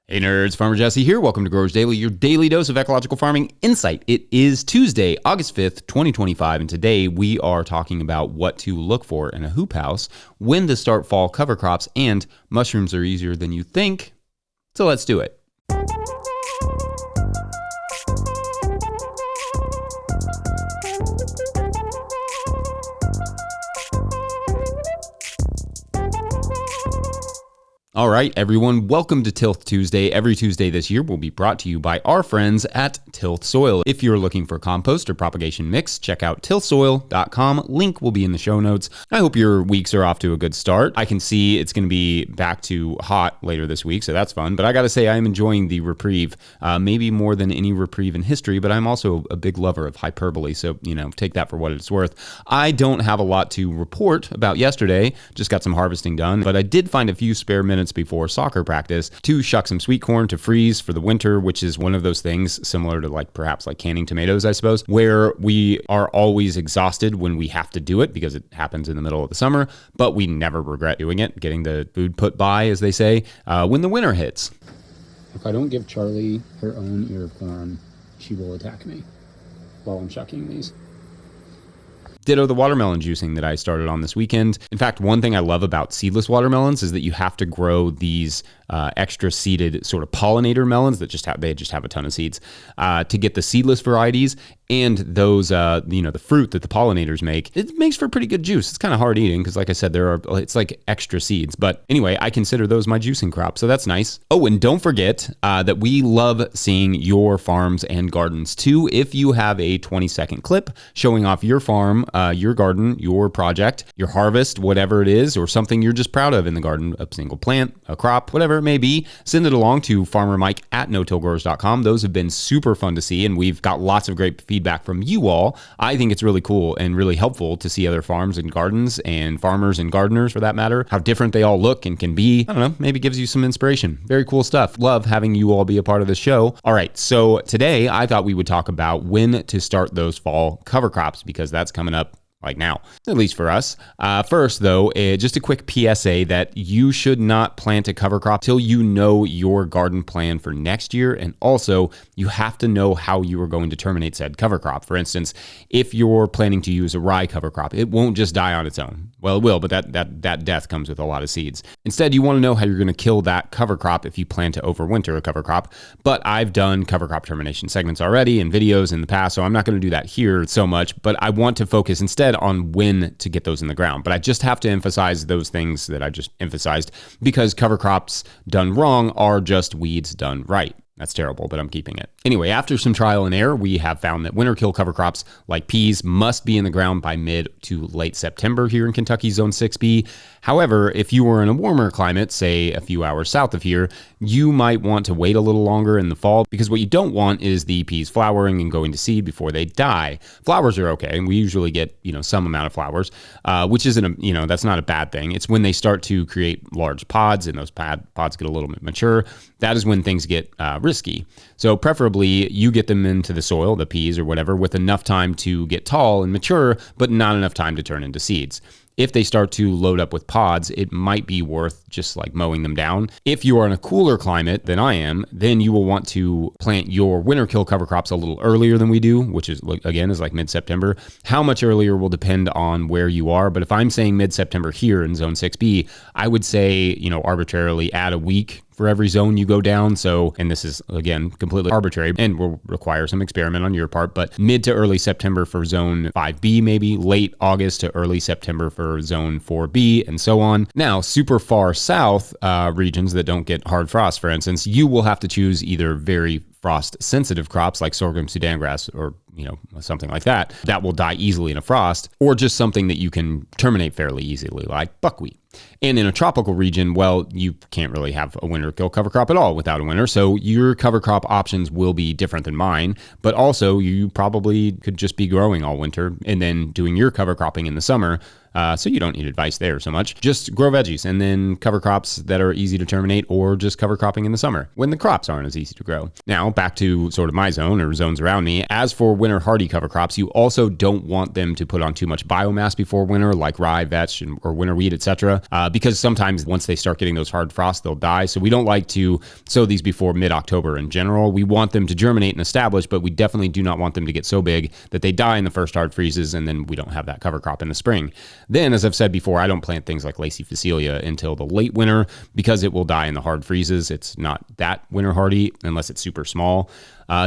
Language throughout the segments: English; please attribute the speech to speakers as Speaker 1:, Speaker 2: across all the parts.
Speaker 1: Hey nerds, Farmer Jesse here. Welcome to Growers Daily, your daily dose of ecological farming insight. It is Tuesday, August 5th, 2025, and today we are talking about what to look for in a hoop house, when to start fall cover crops, and mushrooms are easier than you think. So let's do it. All right, everyone, welcome to Tilth Tuesday. Every Tuesday this year will be brought to you by our friends at Tilth Soil. If you're looking for compost or propagation mix, check out tilthsoil.com. Link will be in the show notes. I hope your weeks are off to a good start. I can see it's going to be back to hot later this week, so that's fun. But I got to say, I'm enjoying the reprieve, maybe more than any reprieve in history, but I'm also a big lover of hyperbole, so, take that for what it's worth. I don't have a lot to report about yesterday, just got some harvesting done, but I did find a few spare minutes before soccer practice to shuck some sweet corn to freeze for the winter, which is one of those things similar to perhaps canning tomatoes, I suppose, where we are always exhausted when we have to do it because it happens in the middle of the summer, but we never regret doing it, getting the food put by, as they say, when the winter hits. If I don't give Charlie her own ear of corn, she will attack me while I'm shucking these. Ditto the watermelon juicing that I started on this weekend. In fact, one thing I love about seedless watermelons is that you have to grow these extra seeded sort of pollinator melons that just have a ton of seeds to get the seedless varieties, and those the fruit that the pollinators make. It makes for pretty good juice. It's kind of hard eating because, like I said, it's like extra seeds. But anyway, I consider those my juicing crop, so that's nice. Oh, and don't forget that we love seeing your farms and gardens too. If you have a 20-second clip showing off your farm, your garden, your project, your harvest, whatever it is, or something you're just proud of in the garden, a single plant, a crop, whatever it may be, send it along to farmermike@notillgrowers.com. Those have been super fun to see, and we've got lots of great feedback from you all. I think it's really cool and really helpful to see other farms and gardens and farmers and gardeners, for that matter, how different they all look and can be. I don't know, maybe gives you some inspiration. Very cool stuff. Love having you all be a part of the show. All right, so today I thought we would talk about when to start those fall cover crops, because that's coming up now, at least for us. First, though, just a quick PSA that you should not plant a cover crop till you know your garden plan for next year. And also, you have to know how you are going to terminate said cover crop. For instance, if you're planning to use a rye cover crop, it won't just die on its own. Well, it will, but that death comes with a lot of seeds. Instead, you want to know how you're going to kill that cover crop if you plan to overwinter a cover crop. But I've done cover crop termination segments already and videos in the past, so I'm not going to do that here so much. But I want to focus instead on when to get those in the ground. But I just have to emphasize those things that I just emphasized, because cover crops done wrong are just weeds done right. That's terrible, but I'm keeping it. Anyway, after some trial and error, we have found that winter kill cover crops like peas must be in the ground by mid to late September here in Kentucky, Zone 6B. However, if you were in a warmer climate, say a few hours south of here, you might want to wait a little longer in the fall, because what you don't want is the peas flowering and going to seed before they die. Flowers are okay. We usually get, some amount of flowers, which isn't, that's not a bad thing. It's when they start to create large pods and those pods get a little bit mature. That is when things get risky. So preferably you get them into the soil, the peas or whatever, with enough time to get tall and mature, but not enough time to turn into seeds. If they start to load up with pods, it might be worth just mowing them down. If you are in a cooler climate than I am, then you will want to plant your winter kill cover crops a little earlier than we do, which is mid-September. How much earlier will depend on where you are. But if I'm saying mid-September here in Zone 6B, I would say, arbitrarily add a week for every zone you go down. So, and this is, again, completely arbitrary and will require some experiment on your part, but mid to early September for Zone 5B, maybe late August to early September for Zone 4B, and so on. Now, super far south regions that don't get hard frost, for instance, you will have to choose either very frost-sensitive crops like sorghum, Sudan grass, or something like that will die easily in a frost, or just something that you can terminate fairly easily, like buckwheat. And in a tropical region, well, you can't really have a winter kill cover crop at all without a winter, so your cover crop options will be different than mine, but also you probably could just be growing all winter and then doing your cover cropping in the summer, So you don't need advice there so much. Just grow veggies and then cover crops that are easy to terminate, or just cover cropping in the summer when the crops aren't as easy to grow. Now, back to sort of my zone or zones around me. As for winter hardy cover crops, you also don't want them to put on too much biomass before winter, like rye, vetch, or winter wheat, etc. Because sometimes once they start getting those hard frosts, they'll die. So we don't like to sow these before mid-October in general. We want them to germinate and establish, but we definitely do not want them to get so big that they die in the first hard freezes, and then we don't have that cover crop in the spring. Then, as I've said before, I don't plant things like Lacey Phacelia until the late winter because it will die in the hard freezes. It's not that winter hardy unless it's super small.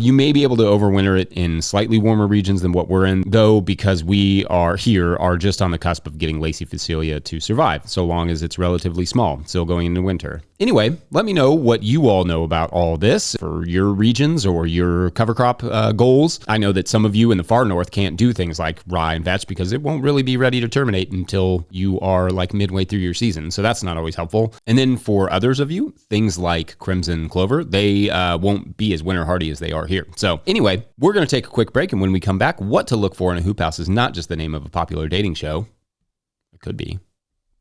Speaker 1: You may be able to overwinter it in slightly warmer regions than what we're in, though, because we are just on the cusp of getting Lacey Phacelia to survive, so long as it's relatively small, still going into winter. Anyway, let me know what you all know about all this for your regions or your cover crop goals. I know that some of you in the far north can't do things like rye and vetch because it won't really be ready to terminate until you are like midway through your season, so that's not always helpful. And then for others of you, things like crimson clover, they won't be as winter hardy as they are here. So anyway, we're going to take a quick break, and when we come back, what to look for in a hoop house is not just the name of a popular dating show. It could be.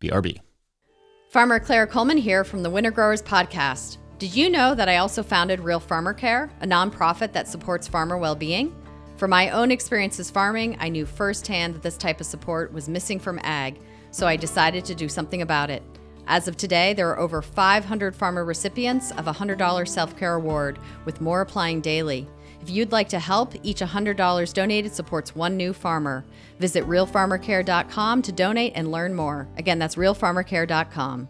Speaker 1: BRB.
Speaker 2: Farmer Claire Coleman here from the Winter Growers Podcast. Did you know that I also founded Real Farmer Care, a nonprofit that supports farmer well-being? From my own experiences farming, I knew firsthand that this type of support was missing from ag, so I decided to do something about it. As of today, there are over 500 farmer recipients of a $100 self-care award, with more applying daily. If you'd like to help, each $100 donated supports one new farmer. Visit realfarmercare.com to donate and learn more. Again, that's realfarmercare.com.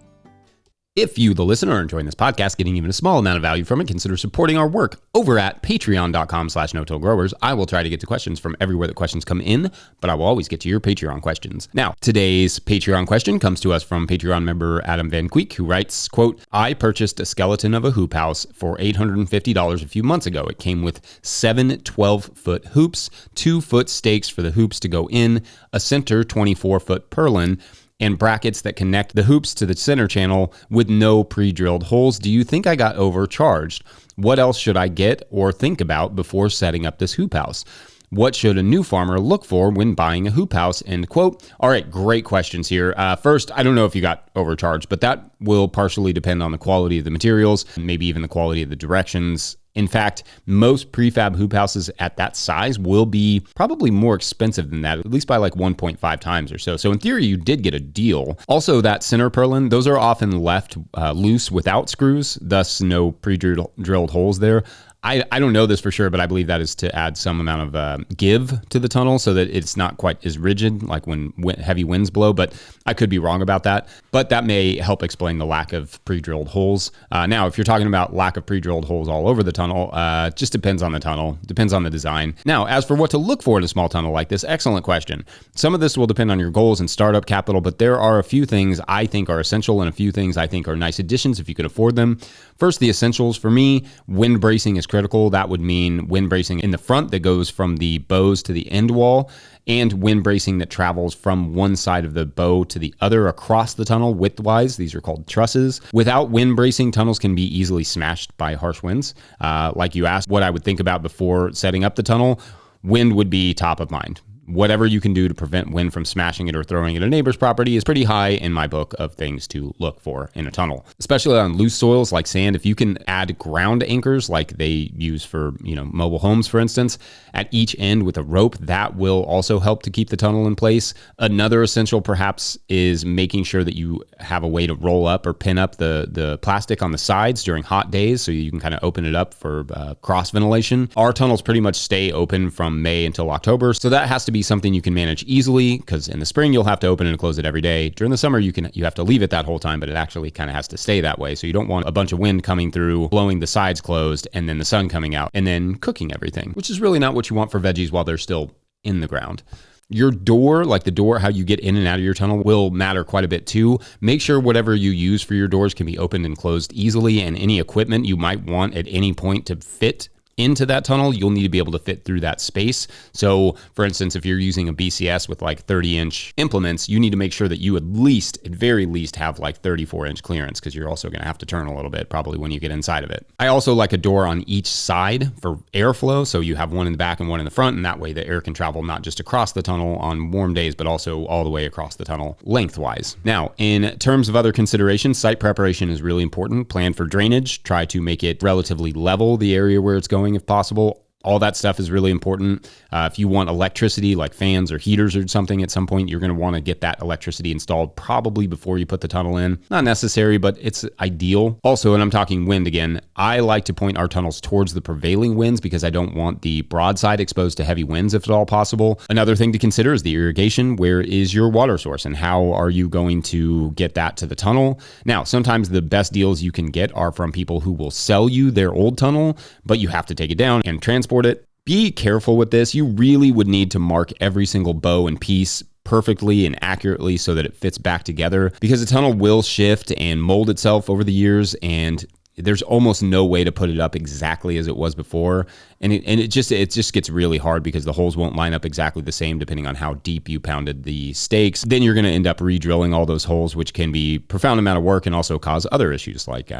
Speaker 1: If you, the listener, are enjoying this podcast, getting even a small amount of value from it, consider supporting our work over at patreon.com/no-till-growers. I will try to get to questions from everywhere that questions come in, but I will always get to your Patreon questions. Now, today's Patreon question comes to us from Patreon member Adam Van Queek, who writes, quote, I purchased a skeleton of a hoop house for $850 a few months ago. It came with 7 12-foot hoops, 2-foot stakes for the hoops to go in, a center 24-foot purlin, and brackets that connect the hoops to the center channel with no pre-drilled holes. Do you think I got overcharged? What else should I get or think about before setting up this hoop house? What should a new farmer look for when buying a hoop house? End quote. All right, great questions here. First, I don't know if you got overcharged, but that will partially depend on the quality of the materials, maybe even the quality of the directions. In fact, most prefab hoop houses at that size will be probably more expensive than that, at least by like 1.5 times or so. So in theory, you did get a deal. Also, that center purlin, those are often left loose without screws, thus no pre-drilled holes there. I don't know this for sure, but I believe that is to add some amount of give to the tunnel so that it's not quite as rigid like when heavy winds blow, but I could be wrong about that. But that may help explain the lack of pre-drilled holes. Now, if you're talking about lack of pre-drilled holes all over the tunnel, just depends on the tunnel, depends on the design. Now, as for what to look for in a small tunnel like this, excellent question. Some of this will depend on your goals and startup capital, but there are a few things I think are essential and a few things I think are nice additions if you could afford them. First, the essentials for me, wind bracing is critical. That would mean wind bracing in the front that goes from the bows to the end wall, and wind bracing that travels from one side of the bow to the other across the tunnel widthwise. These are called trusses. Without wind bracing, tunnels can be easily smashed by harsh winds. Like you asked what I would think about before setting up the tunnel, wind would be top of mind. Whatever you can do to prevent wind from smashing it or throwing it at a neighbor's property is pretty high in my book of things to look for in a tunnel. Especially on loose soils like sand, if you can add ground anchors like they use for, mobile homes, for instance, at each end with a rope, that will also help to keep the tunnel in place. Another essential perhaps is making sure that you have a way to roll up or pin up the plastic on the sides during hot days so you can kind of open it up for cross ventilation. Our tunnels pretty much stay open from May until October, so that has to be something you can manage easily, because in the spring you'll have to open and close it every day. During the summer you have to leave it that whole time, but it actually kind of has to stay that way. So you don't want a bunch of wind coming through, blowing the sides closed, and then the sun coming out and then cooking everything, which is really not what you want for veggies while they're still in the ground. Your door, like the door, how you get in and out of your tunnel, will matter quite a bit too. Make sure whatever you use for your doors can be opened and closed easily, and any equipment you might want at any point to fit into that tunnel, you'll need to be able to fit through that space. So for instance, if you're using a BCS with like 30-inch implements, you need to make sure that you at very least have like 34-inch clearance, because you're also going to have to turn a little bit probably when you get inside of it. I also like a door on each side for airflow. So you have one in the back and one in the front, and that way the air can travel not just across the tunnel on warm days, but also all the way across the tunnel lengthwise. Now, in terms of other considerations, site preparation is really important. Plan for drainage. Try to make it relatively level, the area where it's going if possible. All that stuff is really important. If you want electricity like fans or heaters or something at some point, you're going to want to get that electricity installed probably before you put the tunnel in. Not necessary, but it's ideal. Also, and I'm talking wind again, I like to point our tunnels towards the prevailing winds because I don't want the broadside exposed to heavy winds if at all possible. Another thing to consider is the irrigation. Where is your water source and how are you going to get that to the tunnel? Now, sometimes the best deals you can get are from people who will sell you their old tunnel, but you have to take it down and transport it. Be careful with this. You really would need to mark every single bow and piece perfectly and accurately so that it fits back together, because the tunnel will shift and mold itself over the years, and there's almost no way to put it up exactly as it was before. And it just gets really hard because the holes won't line up exactly the same depending on how deep you pounded the stakes. Then you're going to end up re-drilling all those holes, which can be a profound amount of work and also cause other issues like,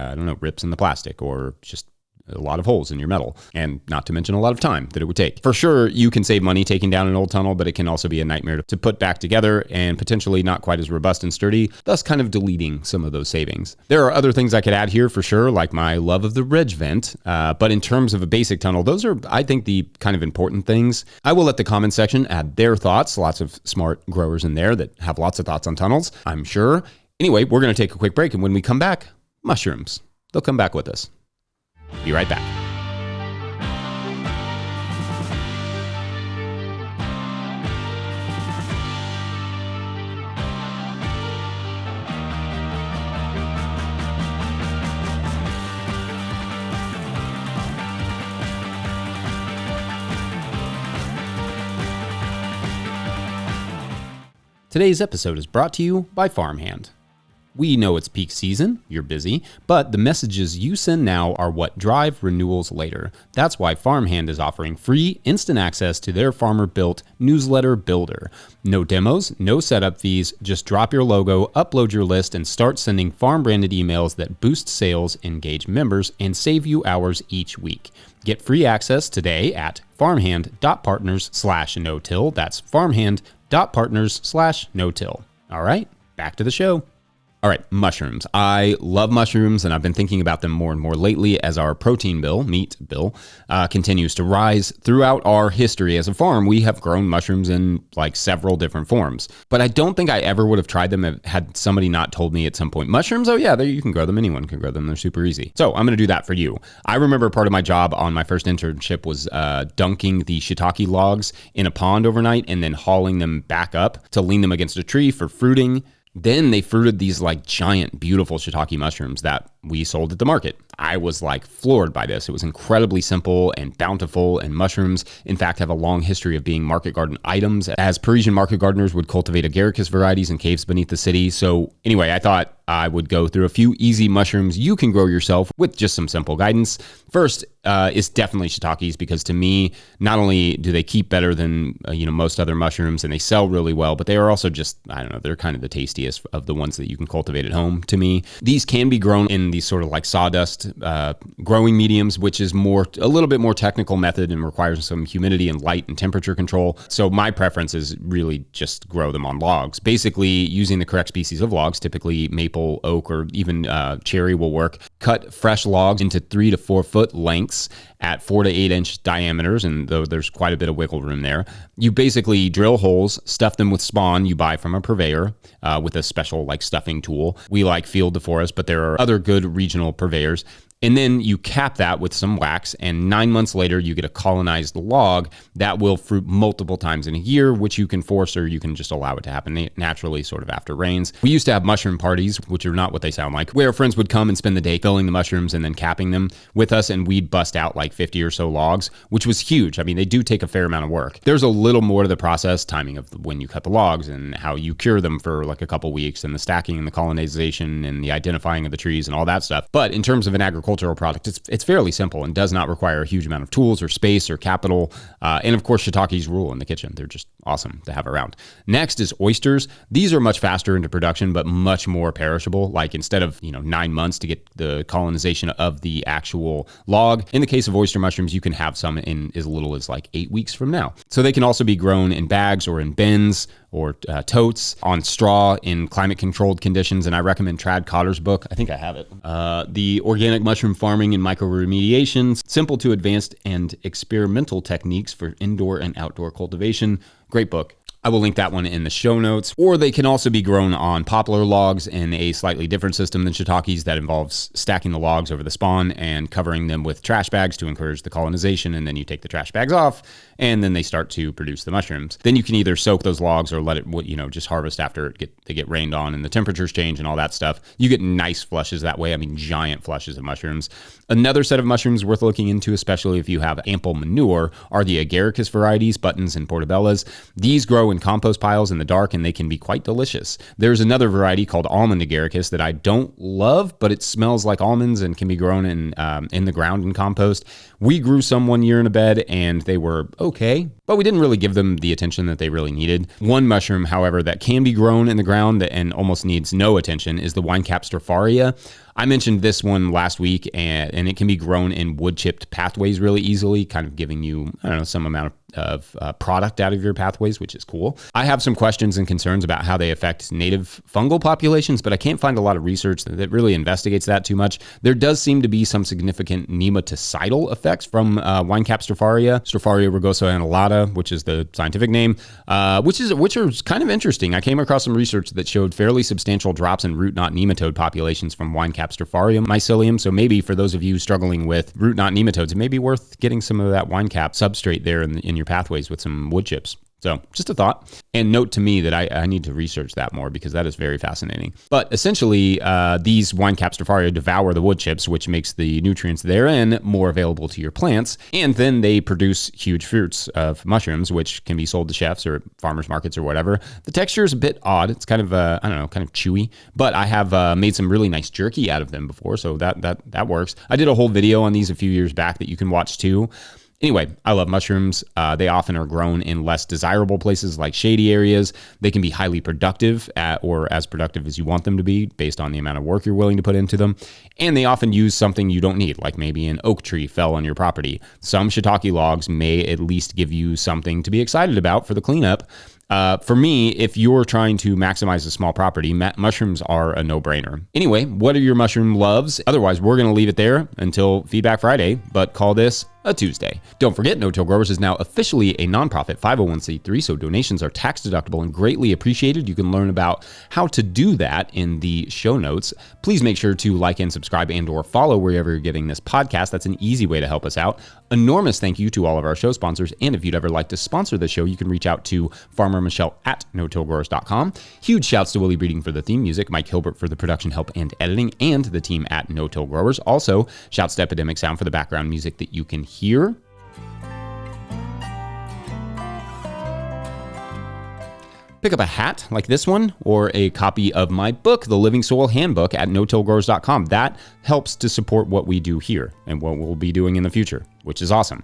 Speaker 1: rips in the plastic or just a lot of holes in your metal, and not to mention a lot of time that it would take. For sure, you can save money taking down an old tunnel, but it can also be a nightmare to put back together and potentially not quite as robust and sturdy, thus kind of deleting some of those savings. There are other things I could add here for sure, like my love of the reg vent, but in terms of a basic tunnel, those are, I think, the kind of important things. I will let the comment section add their thoughts. Lots of smart growers in there that have lots of thoughts on tunnels, I'm sure. Anyway, we're going to take a quick break, and when we come back, mushrooms. They'll come back with us. Be right back. Today's episode is brought to you by Farmhand. We know it's peak season, you're busy, but the messages you send now are what drive renewals later. That's why Farmhand is offering free instant access to their farmer-built newsletter builder. No demos, no setup fees, just drop your logo, upload your list, and start sending farm-branded emails that boost sales, engage members, and save you hours each week. Get free access today at farmhand.partners/no-till. That's farmhand.partners/no-till. All right, back to the show. All right, mushrooms. I love mushrooms, and I've been thinking about them more and more lately as our meat bill, continues to rise. Throughout our history as a farm, we have grown mushrooms in like several different forms. But I don't think I ever would have tried them had somebody not told me at some point, mushrooms, oh yeah, you can grow them. Anyone can grow them. They're super easy. So I'm going to do that for you. I remember part of my job on my first internship was dunking the shiitake logs in a pond overnight and then hauling them back up to lean them against a tree for fruiting. Then they fruited these like giant, beautiful shiitake mushrooms that we sold at the market. I was like floored by this. It was incredibly simple and bountiful, and mushrooms, in fact, have a long history of being market garden items, as Parisian market gardeners would cultivate agaricus varieties in caves beneath the city. So anyway, I thought I would go through a few easy mushrooms you can grow yourself with just some simple guidance. First is definitely shiitakes, because to me, not only do they keep better than most other mushrooms and they sell really well, but they are also just, they're kind of the tastiest of the ones that you can cultivate at home to me. These can be grown in these sort of like sawdust growing mediums, which is a little bit more technical method and requires some humidity and light and temperature control. So my preference is really just grow them on logs. Basically, using the correct species of logs, typically maple, oak, or even cherry will work. Cut fresh logs into 3 to 4 foot lengths at 4 to 8 inch diameters, and though there's quite a bit of wiggle room there. You basically drill holes, stuff them with spawn you buy from a purveyor with a special like stuffing tool. We like Field to Forest, but there are other good regional purveyors. And then you cap that with some wax, and 9 months later, you get a colonized log that will fruit multiple times in a year, which you can force or you can just allow it to happen naturally, sort of after rains. We used to have mushroom parties, which are not what they sound like, where friends would come and spend the day filling the mushrooms and then capping them with us, and we'd bust out like 50 or so logs, which was huge. I mean, they do take a fair amount of work. There's a little more to the process, timing of when you cut the logs and how you cure them for like a couple weeks, and the stacking and the colonization and the identifying of the trees and all that stuff. But in terms of an agricultural agricultural product. It's fairly simple and does not require a huge amount of tools or space or capital. And of course, shiitakes rule in the kitchen. They're just awesome to have around. Next is oysters. These are much faster into production, but much more perishable. Like instead of 9 months to get the colonization of the actual log, in the case of oyster mushrooms, you can have some in as little as like 8 weeks from now. So they can also be grown in bags or in bins or totes, on straw in climate-controlled conditions, and I recommend Trad Cotter's book. I think I have it. The Organic Mushroom Farming and Microremediations, Simple to Advanced and Experimental Techniques for Indoor and Outdoor Cultivation. Great book. I will link that one in the show notes. Or they can also be grown on poplar logs in a slightly different system than shiitakes that involves stacking the logs over the spawn and covering them with trash bags to encourage the colonization. And then you take the trash bags off and then they start to produce the mushrooms. Then you can either soak those logs or let it, just harvest after they get rained on and the temperatures change and all that stuff. You get nice flushes that way. I mean, giant flushes of mushrooms. Another set of mushrooms worth looking into, especially if you have ample manure, are the agaricus varieties, buttons and portobellas. These grow in compost piles in the dark and they can be quite delicious. There's another variety called almond agaricus that I don't love, but it smells like almonds and can be grown in the ground in compost. We grew some one year in a bed and they were okay, but we didn't really give them the attention that they really needed. One mushroom, however, that can be grown in the ground and almost needs no attention is the winecap stropharia. I mentioned this one last week, and it can be grown in wood-chipped pathways really easily, kind of giving you, some amount of product out of your pathways, which is cool. I have some questions and concerns about how they affect native fungal populations, but I can't find a lot of research that really investigates that too much. There does seem to be some significant nematocidal effects from winecap stropharia rugosa annulata, which is the scientific name, which are kind of interesting. I came across some research that showed fairly substantial drops in root knot nematode populations from winecap stropharia mycelium. So maybe for those of you struggling with root knot nematodes, it may be worth getting some of that winecap substrate there in your pathways with some wood chips. So just a thought. And note to me that I need to research that more because that is very fascinating. But essentially, these winecap stropharia devour the wood chips, which makes the nutrients therein more available to your plants. And then they produce huge fruits of mushrooms, which can be sold to chefs or farmers markets or whatever. The texture is a bit odd. It's kind of, kind of chewy. But I have made some really nice jerky out of them before, so that works. I did a whole video on these a few years back that you can watch too. Anyway, I love mushrooms. They often are grown in less desirable places like shady areas. They can be highly productive or as productive as you want them to be based on the amount of work you're willing to put into them. And they often use something you don't need, like maybe an oak tree fell on your property. Some shiitake logs may at least give you something to be excited about for the cleanup. For me, if you're trying to maximize a small property, mushrooms are a no-brainer. Anyway, what are your mushroom loves? Otherwise, we're going to leave it there until Feedback Friday, but call this a Tuesday. Don't forget, No Till Growers is now officially a nonprofit 501c3, so donations are tax deductible and greatly appreciated. You can learn about how to do that in the show notes. Please make sure to like and subscribe and or follow wherever you're getting this podcast. That's an easy way to help us out. Enormous thank you to all of our show sponsors, and if you'd ever like to sponsor the show, you can reach out to Farmer Michelle at notillgrowers.com. Huge shouts to Willie Breeding for the theme music, Mike Hilbert for the production help and editing, and the team at No Till Growers. Also, shouts to Epidemic Sound for the background music that you can hear. Pick up a hat like this one or a copy of my book, The Living Soil Handbook, at notillgrowers.com. That helps to support what we do here and what we'll be doing in the future, which is awesome.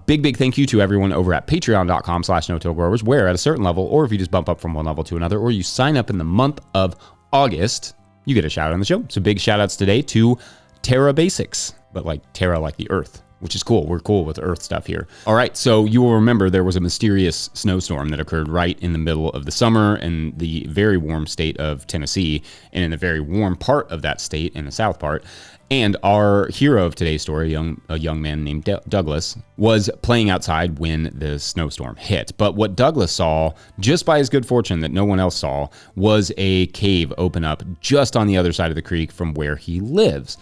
Speaker 1: Big thank you to everyone over at patreon.com/notillgrowers, where at a certain level, or if you just bump up from one level to another, or you sign up in the month of August, you get a shout out on the show. So big shout outs today to Terra Basics, but like Terra like the earth, which is cool. We're cool with Earth stuff here. All right, so you will remember there was a mysterious snowstorm that occurred right in the middle of the summer in the very warm state of Tennessee and in the very warm part of that state in the south part. And our hero of today's story, a young man named Douglas, was playing outside when the snowstorm hit. But what Douglas saw, just by his good fortune that no one else saw, was a cave open up just on the other side of the creek from where he lives.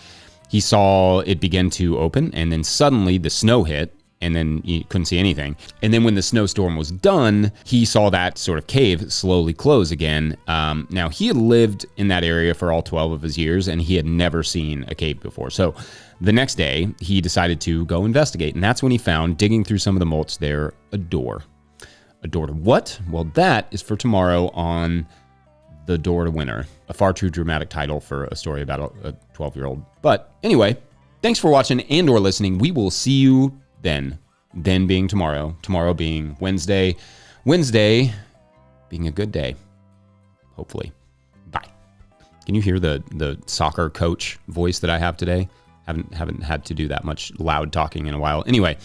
Speaker 1: He saw it begin to open, and then suddenly the snow hit, and then you couldn't see anything. And then when the snowstorm was done, he saw that sort of cave slowly close again. Now, he had lived in that area for all 12 of his years, and he had never seen a cave before. So the next day, he decided to go investigate, and that's when he found, digging through some of the mulch there, a door. A door to what? Well, that is for tomorrow on The Door to Winter, a far too dramatic title for a story about a 12-year-old. But anyway, Thanks for watching and or listening. We will see you then. Then being tomorrow. Tomorrow being Wednesday. Wednesday being a good day. Hopefully. Bye. Can you hear the soccer coach voice that I have today? Haven't had to do that much loud talking in a while. Anyway.